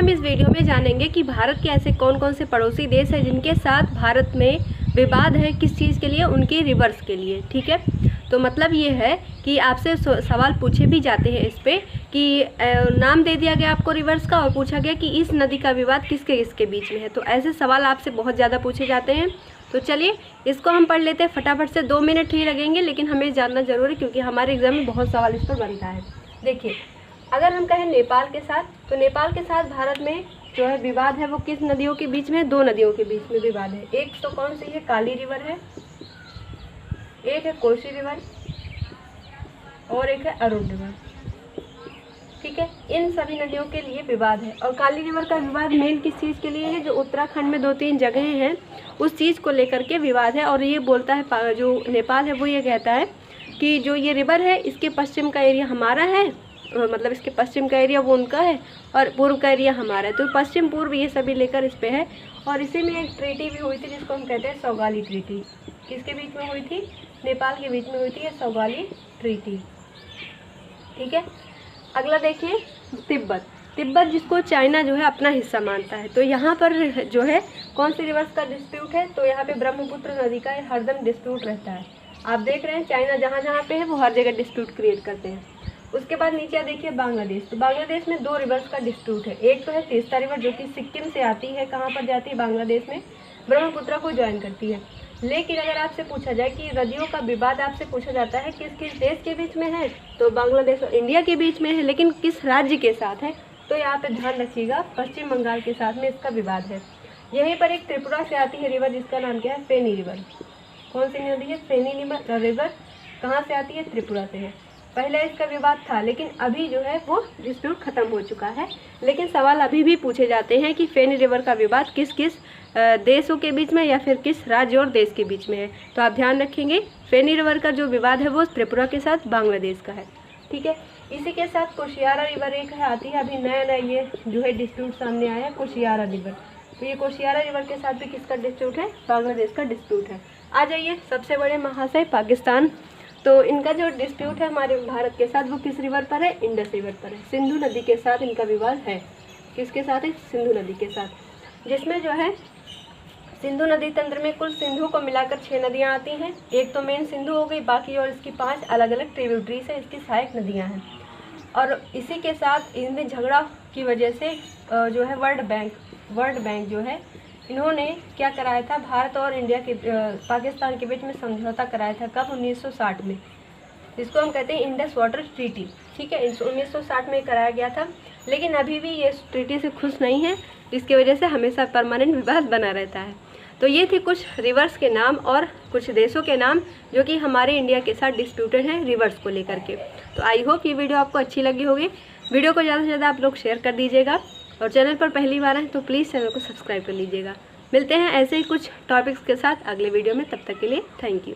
हम इस वीडियो में जानेंगे कि भारत के ऐसे कौन कौन से पड़ोसी देश हैं जिनके साथ भारत में विवाद है, किस चीज़ के लिए, उनके रिवर्स के लिए। ठीक है, तो मतलब ये है कि आपसे सवाल पूछे भी जाते हैं इस पे कि नाम दे दिया गया आपको रिवर्स का और पूछा गया कि इस नदी का विवाद किसके किसके बीच में है। तो ऐसे सवाल आपसे बहुत ज़्यादा पूछे जाते हैं। तो चलिए इसको हम पढ़ लेते हैं फटाफट से। 2 मिनट ही लगेंगे, लेकिन हमें जानना जरूरी क्योंकि हमारे एग्जाम में बहुत सवाल इस पर बनता है। देखिए, अगर हम कहें नेपाल के साथ, तो नेपाल के साथ भारत में जो है विवाद है वो किस नदियों के बीच में है? 2 नदियों के बीच में विवाद है। एक तो कौन सी है? काली रिवर है, एक है कोसी रिवर और एक है अरुण रिवर। ठीक है, इन सभी नदियों के लिए विवाद है। और काली रिवर का विवाद मेन किस चीज़ के लिए है? जो उत्तराखंड में 2-3 जगहें हैं उस चीज़ को लेकर के विवाद है। और ये बोलता है, जो नेपाल है वो ये कहता है कि जो ये रिवर है इसके पश्चिम का एरिया हमारा है, मतलब इसके पश्चिम का एरिया वो उनका है और पूर्व का एरिया हमारा है। तो पश्चिम पूर्व ये सभी लेकर इस पे है। और इसी में एक ट्रीटी भी हुई थी जिसको हम कहते हैं सौगाली ट्रीटी। किसके बीच में हुई थी? नेपाल के बीच में हुई थी ये सौगाली ट्रीटी। ठीक है, अगला देखिए तिब्बत। तिब्बत जिसको चाइना जो है अपना हिस्सा मानता है। तो यहाँ पर जो है कौन सी रिवर्स का डिस्प्यूट है? तो यहाँ पे ब्रह्मपुत्र नदी का हरदम डिस्प्यूट रहता है। आप देख रहे हैं चाइना जहाँ जहाँ पे है वो हर जगह डिस्प्यूट क्रिएट करते हैं। उसके बाद नीचे देखिए बांग्लादेश। तो बांग्लादेश में 2 रिवर्स का डिस्प्यूट है। एक तो है तीस्ता रिवर जो कि सिक्किम से आती है, कहाँ पर जाती है? बांग्लादेश में, ब्रह्मपुत्र को ज्वाइन करती है। लेकिन अगर आपसे पूछा जाए कि नदियों का विवाद आपसे पूछा जाता है किस किस देश के बीच में है, तो बांग्लादेश और इंडिया के बीच में है। लेकिन किस राज्य के साथ है? तो यहाँ पे ध्यान रखिएगा, पश्चिम बंगाल के साथ में इसका विवाद है। यहीं पर एक त्रिपुरा से आती है रिवर जिसका नाम क्या है? फेनी रिवर। कौन सी नदी है? फेनी रिवर कहाँ से आती है? त्रिपुरा से है। पहले इसका विवाद था लेकिन अभी जो है वो डिस्प्यूट खत्म हो चुका है। लेकिन सवाल अभी भी पूछे जाते हैं कि फेनी रिवर का विवाद किस किस देशों के बीच में या फिर किस राज्य और देश के बीच में है। तो आप ध्यान रखेंगे फेनी रिवर का जो विवाद है वो त्रिपुरा के साथ बांग्लादेश का है। ठीक है, इसी के साथ कोशियारा रिवर एक है आती है, अभी नया ये जो है डिस्प्यूट सामने आया है कोशियारा रिवर। तो ये कोशियारा रिवर के साथ भी किसका डिस्प्यूट है? बांग्लादेश का डिस्प्यूट है। आ जाइए सबसे बड़े महाशय पाकिस्तान। तो इनका जो डिस्प्यूट है हमारे भारत के साथ वो किस रिवर पर है? इंडस रिवर पर है। सिंधु नदी के साथ इनका विवाद है। किसके साथ है? सिंधु नदी के साथ, जिसमें जो है सिंधु नदी तंत्र में कुल सिंधु को मिलाकर 6 नदियां आती हैं। एक तो मेन सिंधु हो गई, बाकी और इसकी 5 अलग अलग ट्रिब्यूटरीज है, इसकी सहायक नदियां हैं। और इसी के साथ इनमें झगड़ा की वजह से जो है वर्ल्ड बैंक जो है इन्होंने क्या कराया था? भारत और इंडिया के पाकिस्तान के बीच में समझौता कराया था। कब? 1960 में, जिसको हम कहते हैं इंडस वाटर ट्रीटी। ठीक है, 1960 में कराया गया था। लेकिन अभी भी ये ट्रीटी से खुश नहीं है, जिसकी वजह से हमेशा परमानेंट विवाद बना रहता है। तो ये थे कुछ रिवर्स के नाम और कुछ देशों के नाम जो कि हमारे इंडिया के साथ डिस्प्यूटेड हैं रिवर्स को लेकर के। तो आई होप ये वीडियो आपको अच्छी लगी होगी। वीडियो को ज़्यादा से ज़्यादा आप लोग शेयर कर दीजिएगा और चैनल पर पहली बार आए तो प्लीज़ चैनल को सब्सक्राइब कर लीजिएगा। मिलते हैं ऐसे ही कुछ टॉपिक्स के साथ अगले वीडियो में, तब तक के लिए थैंक यू।